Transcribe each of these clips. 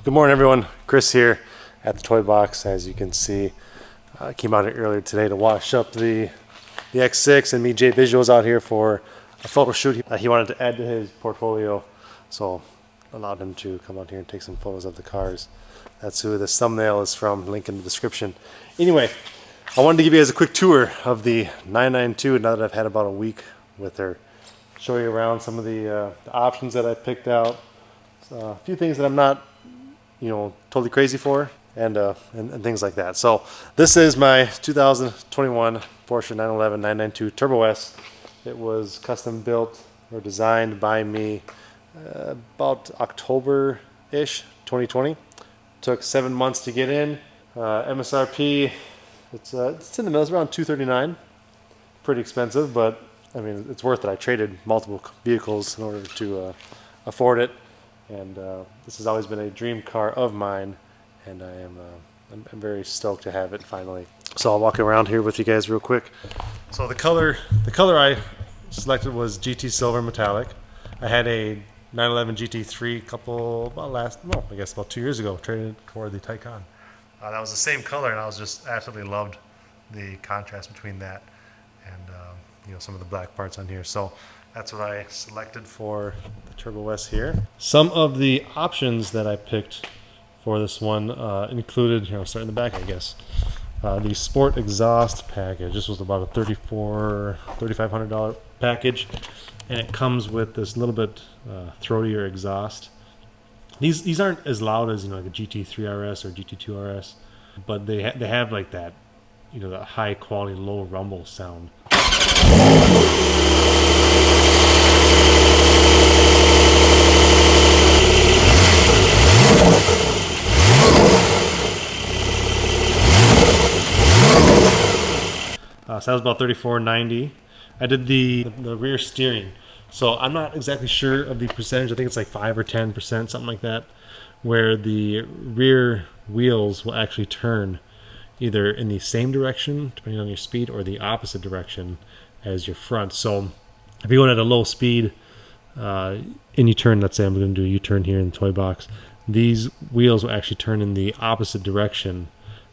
Good morning, everyone. Chris here at the toy box. As you can see, I came out here earlier today to wash up the X6 and meet Jay Visuals out here for a photo shoot. He wanted to add to his portfolio, so allowed him to come out here and take some photos of the cars. That's who this thumbnail is from, link in the description. Anyway, I wanted to give you guys a quick tour of the 992 now that I've had about a week with her. Show you around some of the options that I picked out. A few things that I'm not totally crazy for, and things like that. So this is my 2021 Porsche 911 992 Turbo S. It was custom built or designed by me about October-ish 2020. Took 7 months to get in. MSRP, it's in the middle. It's around $239. Pretty expensive, but I mean it's worth it. I traded multiple vehicles in order to afford it. And this has always been a dream car of mine, and I'm very stoked to have it finally. So I'll walk around here with you guys real quick. So the color I selected was GT Silver Metallic. I had a 911 GT3 about 2 years ago, traded for the Taycan. That was the same color, and I was just absolutely loved the contrast between that and some of the black parts on here. So that's what I selected for the Turbo S here. Some of the options that I picked for this one included, starting in the back, I guess. The Sport Exhaust package. This was about a $3,500 package, and it comes with this little bit throatier exhaust. These aren't as loud as like a GT3 RS or GT2 RS, but they have like that, that high quality low rumble sound. So that was about $34.90. I did the rear steering. So I'm not exactly sure of the percentage. I think it's like 5 or 10%, something like that, where the rear wheels will actually turn either in the same direction, depending on your speed, or the opposite direction as your front. So if you're going at a low speed and you turn, let's say I'm going to do a U-turn here in the toy box, these wheels will actually turn in the opposite direction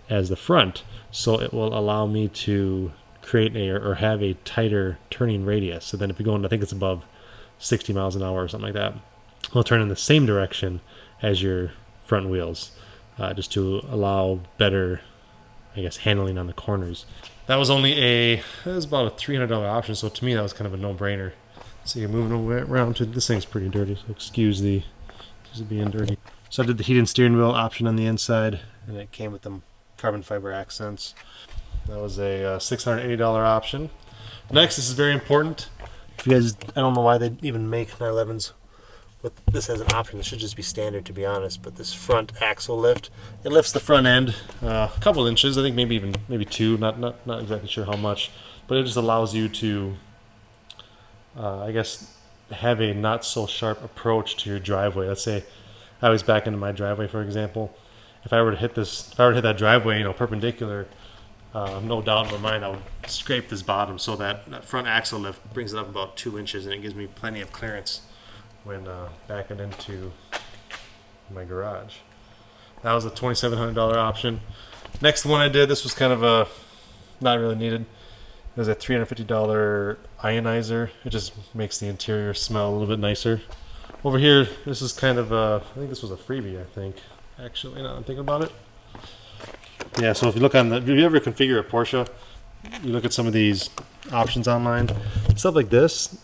as the front. So it will allow me to create or have a tighter turning radius. So then if you're going, I think it's above 60 miles an hour or something like that, it'll turn in the same direction as your front wheels, just to allow better, I guess, handling on the corners. That was about a $300 option, so to me that was kind of a no-brainer. So you're moving around to, this thing's pretty dirty, so excuse it being dirty. So I did the heated steering wheel option on the inside, and it came with them carbon fiber accents. That was a $680 option. Next, this is very important. If you guys, I don't know why they even make 911s with this as an option. It should just be standard, to be honest. But this front axle lift, it lifts the front end a couple inches. I think maybe 2. Not exactly sure how much, but it just allows you to, I guess, have a not so sharp approach to your driveway. Let's say I was back into my driveway, for example. If I were to hit that driveway, perpendicular, no doubt in my mind I would scrape this bottom, so that front axle lift brings it up about 2 inches, and it gives me plenty of clearance when backing into my garage. That was a $2,700 option. Next one I did, this was kind of not really needed. It was a $350 ionizer. It just makes the interior smell a little bit nicer. Over here, this is kind of I think this was a freebie, actually, now I'm thinking about it. Yeah, so if you ever configure a Porsche, you look at some of these options online, stuff like this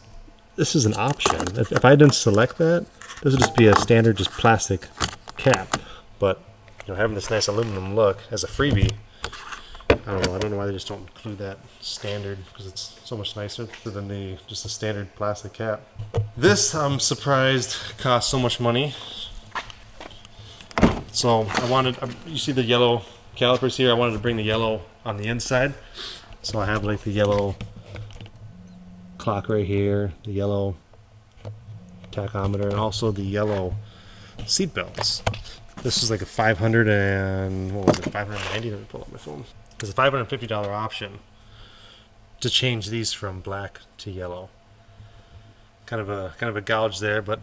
is an option. If I didn't select that, this would just be a standard just plastic cap. But having this nice aluminum look as a freebie, I don't know why they just don't include that standard, because it's so much nicer than just a standard plastic cap. This, I'm surprised, cost so much money. So you see the yellow calipers here, I wanted to bring the yellow on the inside. So I have like the yellow clock right here, the yellow tachometer, and also the yellow seat belts. This is like a $590. Let me pull up my phone. It's a $550 option to change these from black to yellow. Kind of a gouge there, but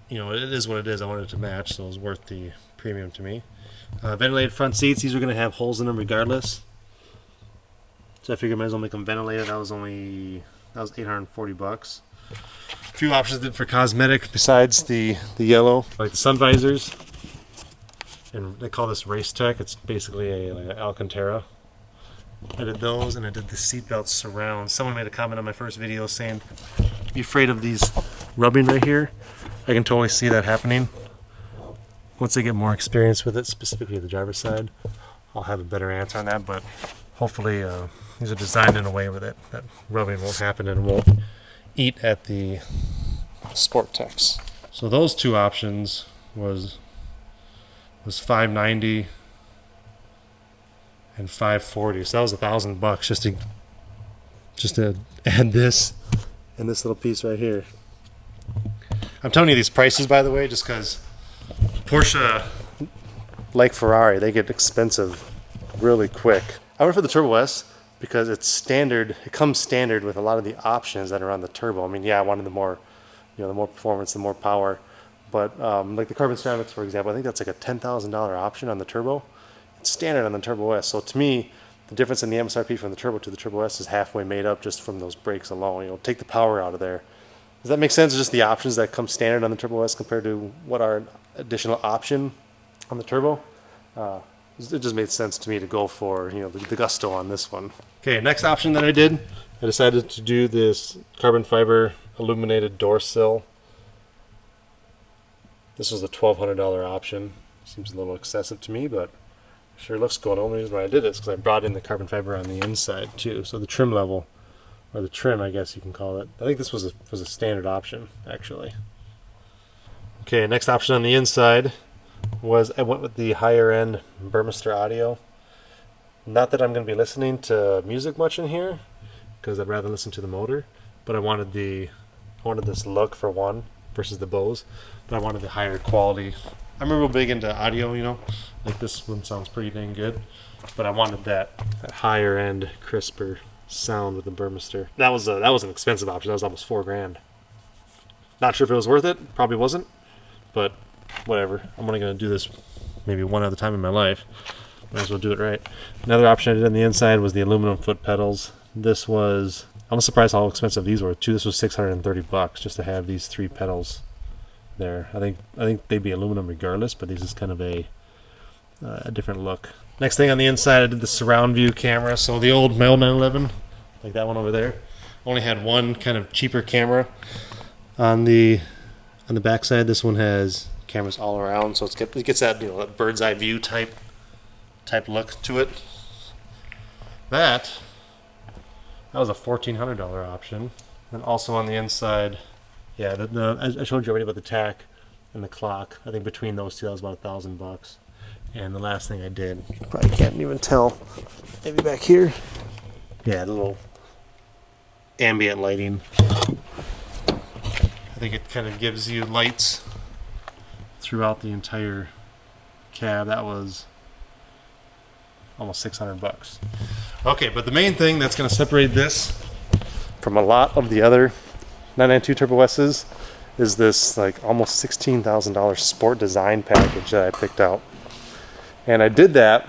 you know, it is what it is. I wanted it to match, so it was worth the premium to me. Ventilated front seats. These are going to have holes in them regardless. So I figured I might as well make them ventilated. That was $840. A few options for cosmetic besides the yellow, like the sun visors. And they call this Race Tech. It's basically like an Alcantara. I did those, and I did the seatbelt surround. Someone made a comment on my first video saying, be afraid of these rubbing right here. I can totally see that happening. Once I get more experience with it, specifically the driver's side, I'll have a better answer on that, but hopefully these are designed in a way where that rubbing won't happen and won't eat at the Sport Techs. So those two options was $590 and $540. So that was $1,000 just to add this and this little piece right here. I'm telling you these prices, by the way, just because Porsche, like Ferrari, they get expensive really quick. I went for the Turbo S because it's standard. It comes standard with a lot of the options that are on the turbo. I mean, yeah, I wanted the more, the more performance, the more power. But like the carbon ceramics, for example, I think that's like a $10,000 option on the turbo. It's standard on the Turbo S. So to me, the difference in the MSRP from the turbo to the Turbo S is halfway made up just from those brakes alone. Take the power out of there. Does that make sense? It's just the options that come standard on the Turbo S compared to what are an additional option on the turbo. It just made sense to me to go for the gusto on this one. Okay, next option that I did, I decided to do this carbon fiber illuminated door sill. This was a $1,200 option. Seems a little excessive to me, but sure looks good. The only reason why I did this is because I brought in the carbon fiber on the inside too. So the trim level, or the trim, I guess you can call it. I think this was a standard option actually. Okay, next option on the inside was I went with the higher end Burmester audio. Not that I'm going to be listening to music much in here, because I'd rather listen to the motor. But I wanted this look for one versus the Bose. But I wanted the higher quality. I'm real big into audio, like this one sounds pretty dang good. But I wanted that higher end, crisper sound with the Burmester. That was an expensive option. That was almost $4,000. Not sure if it was worth it. Probably wasn't. But whatever. I'm only going to do this maybe one other time in my life. Might as well do it right. Another option I did on the inside was the aluminum foot pedals. This was, I'm surprised how expensive these were too. This was $630 just to have these three pedals there. I think they'd be aluminum regardless, but this is kind of a different look. Next thing on the inside, I did the surround view camera. So my old 911, like that one over there, only had one kind of cheaper camera on the back side. This one has cameras all around, so it gets that that bird's eye view type look to it. That was a $1,400 option. And also on the inside, yeah, I showed you already about the tack and the clock. I think between those two, that was about $1,000. And the last thing I did, you probably can't even tell, maybe back here, yeah, the little ambient lighting. I think it kind of gives you lights throughout the entire cab. That was almost $600. Okay, but the main thing that's going to separate this from a lot of the other 992 Turbo S's is this like almost $16,000 sport design package that I picked out. And I did that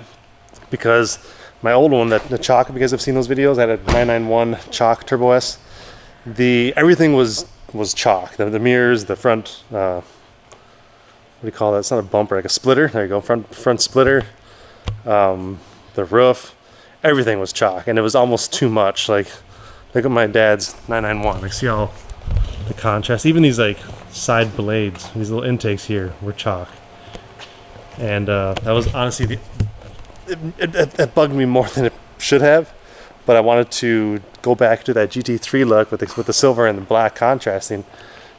because my old one, the chalk, because I've seen those videos, I had a 991 chalk Turbo S. Everything was chalk. The mirrors, the front, what do you call that? It's not a bumper, like a splitter. There you go, front splitter. The roof, everything was chalk, and it was almost too much. Like, look at my dad's 991. Like, see how the contrast. Even these like side blades, these little intakes here, were chalk. And that was honestly it bugged me more than it should have. But I wanted to go back to that GT3 look with the silver and the black contrasting,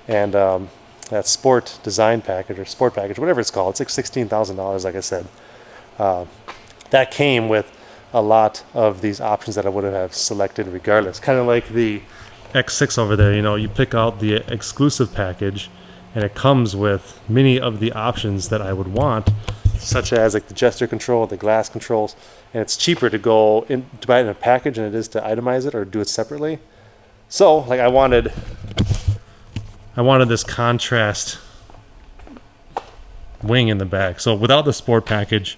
and that sport design package or sport package, whatever it's called. It's like $16,000, like I said. That came with a lot of these options that I would have selected regardless. Kind of like the X6 over there, you pick out the exclusive package and it comes with many of the options that I would want, such as like the gesture control, the glass controls, and it's cheaper to buy it in a package than it is to itemize it or do it separately. So like I wanted this contrast wing in the back. So without the sport package,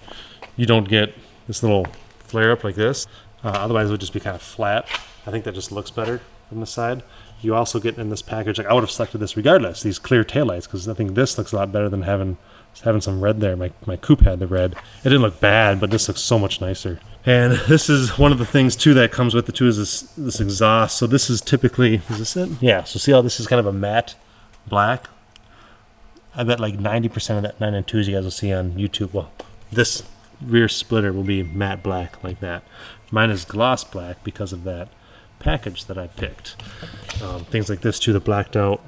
you don't get this little flare up like this. Otherwise it would just be kind of flat. I think that just looks better from the side. You also get in this package, like I would have selected this regardless, these clear taillights, because I think this looks a lot better than having some red there. My coupe had the red. It didn't look bad, but this looks so much nicer. And this is one of the things too that comes with the too, is this exhaust. So this is typically, is this it? Yeah, so see how this is kind of a matte black? I bet like 90% of that 992s you guys will see on YouTube, well, this rear splitter will be matte black like that. Mine is gloss black because of that package that I picked. Things like this too, the blacked out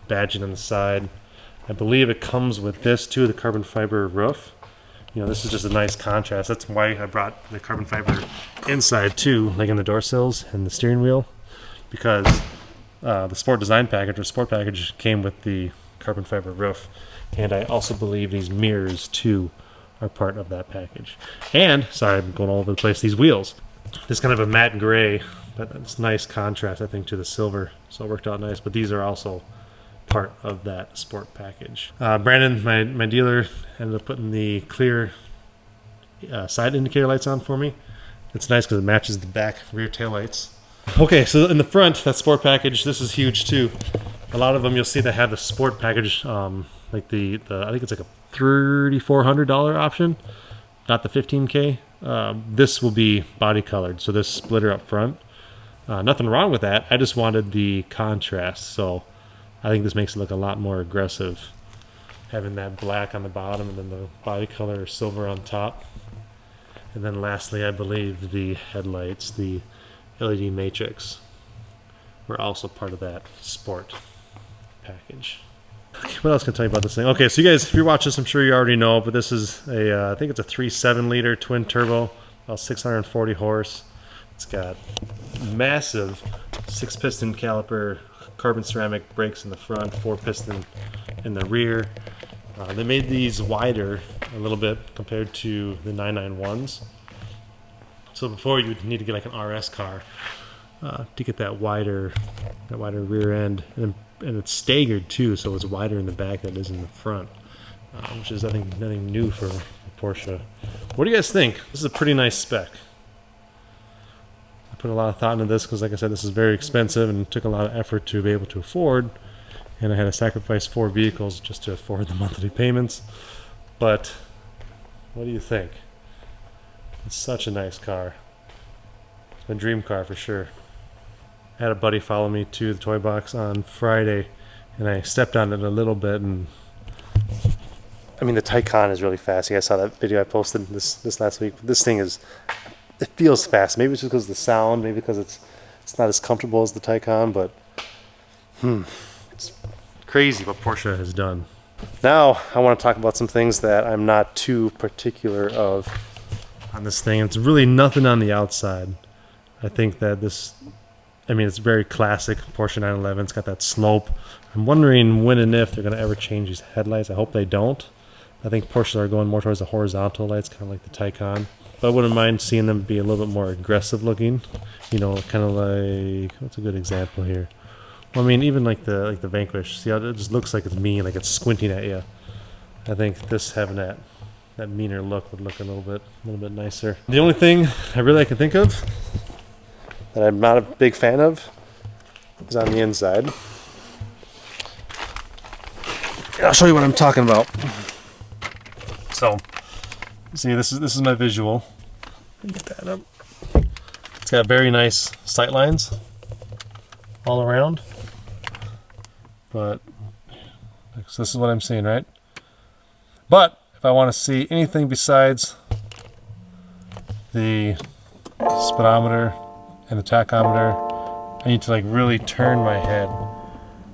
badging on the side. I believe it comes with this too, the carbon fiber roof. You know, this is just a nice contrast. That's why I brought the carbon fiber inside too, like in the door sills and the steering wheel, because the sport design package or sport package came with the carbon fiber roof. And I also believe these mirrors too are part of that package. And, sorry, I'm going all over the place, these wheels. This kind of a matte gray, but it's nice contrast, I think, to the silver. So it worked out nice, but these are also part of that sport package. Brandon, my dealer, ended up putting the clear side indicator lights on for me. It's nice because it matches the back rear tail lights. Okay, so in the front, that sport package, this is huge too. A lot of them you'll see that have the sport package, like the I think it's like a $3,400 option, not the $15K. This will be body colored, so this splitter up front. Nothing wrong with that. I just wanted the contrast, so I think this makes it look a lot more aggressive, having that black on the bottom and then the body color silver on top. And then lastly, I believe the headlights, the LED matrix, were also part of that sport package. Okay, what else can I tell you about this thing? Okay, so you guys, if you're watching this, I'm sure you already know, but this is a, I think it's a 3.7 liter twin turbo, about 640 horse. It's got massive 6-piston caliper, carbon ceramic brakes in the front, 4-piston in the rear. They made these wider a little bit compared to the 991s. So before you would need to get like an RS car to get that wider rear end, and it's staggered too, so it's wider in the back than it is in the front, which is I think nothing new for Porsche. What do you guys think? This is a pretty nice spec. I put a lot of thought into this because, like I said, this is very expensive and it took a lot of effort to be able to afford, and I had to sacrifice 4 vehicles just to afford the monthly payments. But what do you think? It's such a nice car. It's my dream car for sure. I had a buddy follow me to the toy box on Friday, and I stepped on it a little bit, and I mean the Taycan is really fast. You guys saw that video I posted this last week. This thing is, it feels fast. Maybe it's just because of the sound, maybe because it's not as comfortable as the Taycan, but it's crazy what Porsche has done. Now I want to talk about some things that I'm not too particular of on this thing. It's really nothing on the outside. I think that this, I mean, it's very classic Porsche 911. It's got that slope. I'm wondering when and if they're going to ever change these headlights. I hope they don't. I think Porsches are going more towards the horizontal lights, kind of like the Taycan. But I wouldn't mind seeing them be a little bit more aggressive looking. You know, kind of like, what's a good example here? Well, I mean, even like the Vanquish. See how it just looks like it's mean, like it's squinting at you. I think this having that meaner look would look a little bit nicer. The only thing I can think of that I'm not a big fan of is on the inside. And I'll show you what I'm talking about. So, see, this is my visual. Get that up. It's got very nice sight lines all around. But so this is what I'm seeing, right? But if I want to see anything besides the speedometer and the tachometer, I need to like really turn my head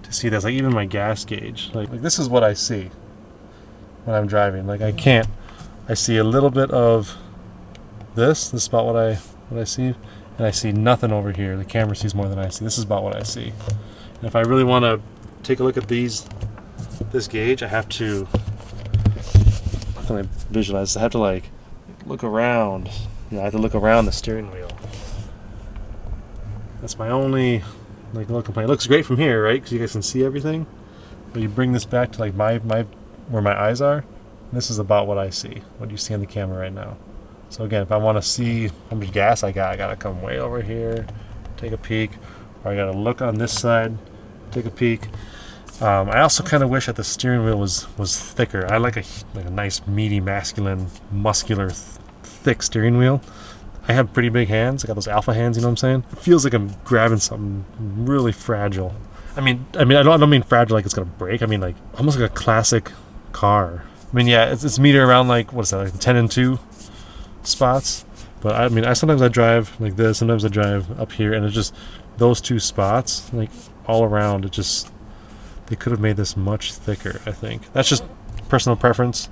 to see this. Like even my gas gauge. Like this is what I see when I'm driving. Like I see a little bit of this. This is about what I see, and I see nothing over here. The camera sees more than I see. This is about what I see. And if I really want to take a look at this gauge, I have to, how can I visualize this? I have to like look around. You know, I have to look around the steering wheel. That's my only like little complaint. It looks great from here, right? Because you guys can see everything. But you bring this back to like my where my eyes are, This is about what I see, what you see on the camera right now. So again, if I want to see how much gas I gotta come way over here, take a peek, or I gotta look on this side, take a peek. I also kind of wish that the steering wheel was thicker. I like a nice, meaty, masculine, muscular, thick steering wheel. I have pretty big hands. I got those alpha hands. You know what I'm saying? It feels like I'm grabbing something really fragile. I don't mean fragile like it's gonna break. I mean like almost like a classic car. I mean, yeah, it's metered around like what is that, like 10 and 2 spots. But I sometimes I drive like this. Sometimes I drive up here, and it's just those two spots, like all around. It just they could have made this much thicker. I think that's just personal preference.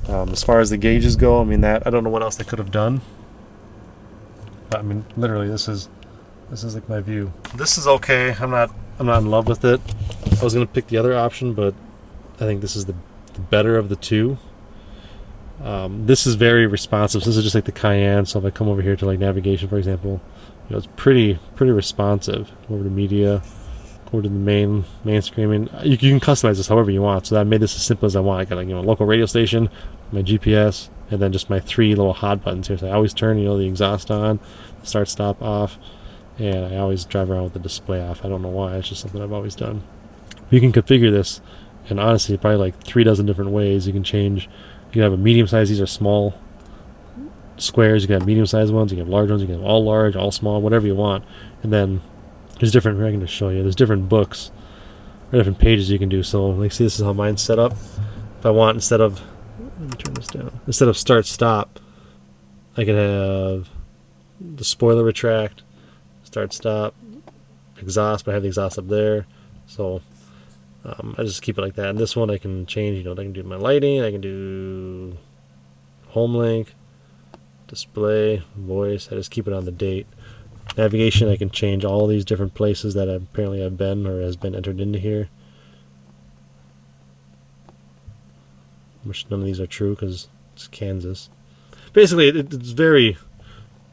As far as the gauges go, I mean that I don't know what else they could have done. But I mean, literally, this is like my view. This is okay. I'm not in love with it. I was gonna pick the other option, but I think this is the better of the two. This is very responsive. So this is just like the Cayenne. So if I come over here to like navigation, for example, you know, it's pretty responsive. Over to media, over to the main screen. I mean, you can customize this however you want. So I made this as simple as I want. I got like, you know, local radio station, my GPS, and then just my 3 little hot buttons here. So I always turn, you know, the exhaust on, start, stop, off, and I always drive around with the display off. I don't know why. It's just something I've always done. You can configure this, and honestly, probably like 3 dozen different ways. You can change. You can have a medium size. These are small squares. You can have medium sized ones. You can have large ones. You can have all large, all small, whatever you want. And then there's different. I can just show you. There's different books or different pages you can do. So, like, see, this is how mine's set up. If I want, instead of, let me turn this down. Instead of start stop, I can have the spoiler retract, start stop, exhaust. But I have the exhaust up there, so. I just keep it like that. And this one I can change, you know, I can do my lighting, I can do home link, display, voice. I just keep it on the date. Navigation, I can change all these different places that apparently I've been or has been entered into here. Which none of these are true because it's Kansas. Basically, it's very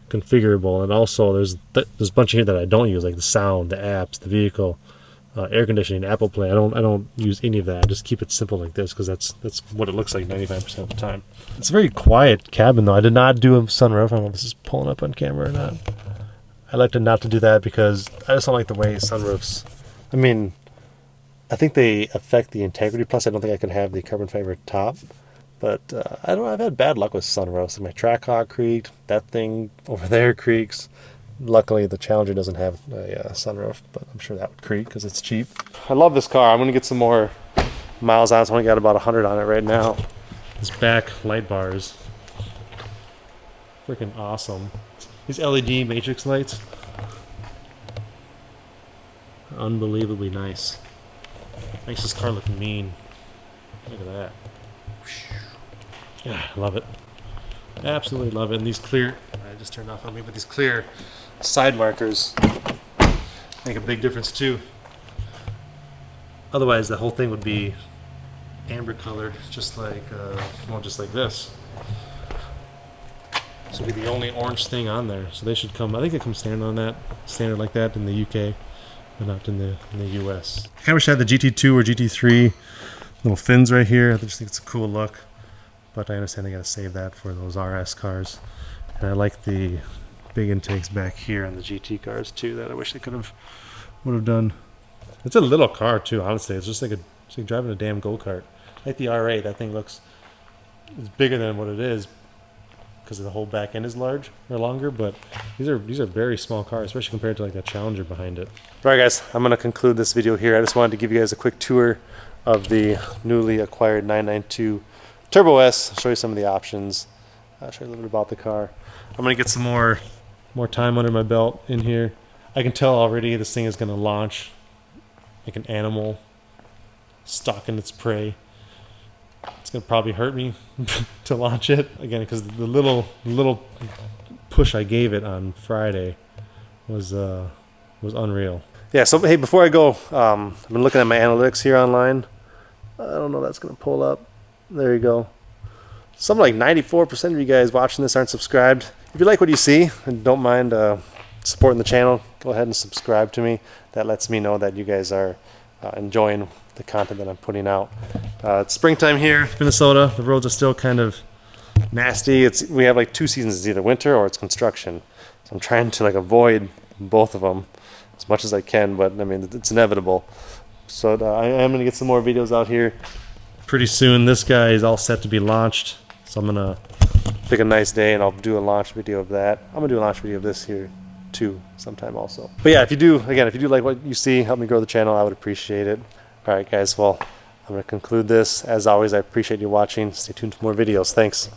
configurable, and also there's a bunch in here that I don't use, like the sound, the apps, the vehicle. Air conditioning, Apple Play. I don't use any of that. I just keep it simple like this because that's what it looks like 95% of the time. It's a very quiet cabin though. I did not do a sunroof. I don't know if this is pulling up on camera or not. I like not to do that because I just don't like the way sunroofs. I mean, I think they affect the integrity. Plus, I don't think I can have the carbon fiber top. But I don't know. I've had bad luck with sunroofs. My Trackhawk creaked. That thing over there creaks. Luckily, the Challenger doesn't have a sunroof, but I'm sure that would creak because it's cheap. I love this car. I'm going to get some more miles on it. It's only got about 100 on it right now. This back light bars, freaking awesome. These LED matrix lights, unbelievably nice. Makes this car look mean. Look at that. Yeah, I love it. Absolutely love it. And these clear, I just turned off on me, but these clear side markers make a big difference too. Otherwise, the whole thing would be amber colored, just like this. So it'd be the only orange thing on there. So they should come. I think they come standard like that in the UK, but not in the US. I kind of wish I had the GT2 or GT3 little fins right here. I just think it's a cool look. But I understand they got to save that for those RS cars. And I like the big intakes back here on the GT cars too that I wish they would have done. It's a little car too, honestly. It's just like driving a damn go-kart. Like the R8, that thing it's bigger than what it is because the whole back end is longer, but these are very small cars, especially compared to like that Challenger behind it. Alright guys, I'm going to conclude this video here. I just wanted to give you guys a quick tour of the newly acquired 992 Turbo S, show you some of the options, show you a little bit about the car. I'm going to get some more time under my belt in here. I can tell already this thing is going to launch like an animal stalking its prey. It's going to probably hurt me to launch it, again, because the little push I gave it on Friday was unreal. Yeah, so hey, before I go, I've been looking at my analytics here online. I don't know if that's going to pull up. There you go. Something like 94% of you guys watching this aren't subscribed. If you like what you see and don't mind supporting the channel, go ahead and subscribe to me. That lets me know that you guys are enjoying the content that I'm putting out. It's springtime here, Minnesota. The roads are still kind of nasty. We have like 2 seasons. It's either winter or it's construction. So I'm trying to like avoid both of them as much as I can, but I mean, it's inevitable. So I am going to get some more videos out here pretty soon. This guy is all set to be launched, so I'm going to pick a nice day and I'll do a launch video of that. I'm going to do a launch video of this here too sometime also. But yeah, if you do like what you see, help me grow the channel, I would appreciate it. All right, guys, well, I'm going to conclude this. As always, I appreciate you watching. Stay tuned for more videos. Thanks.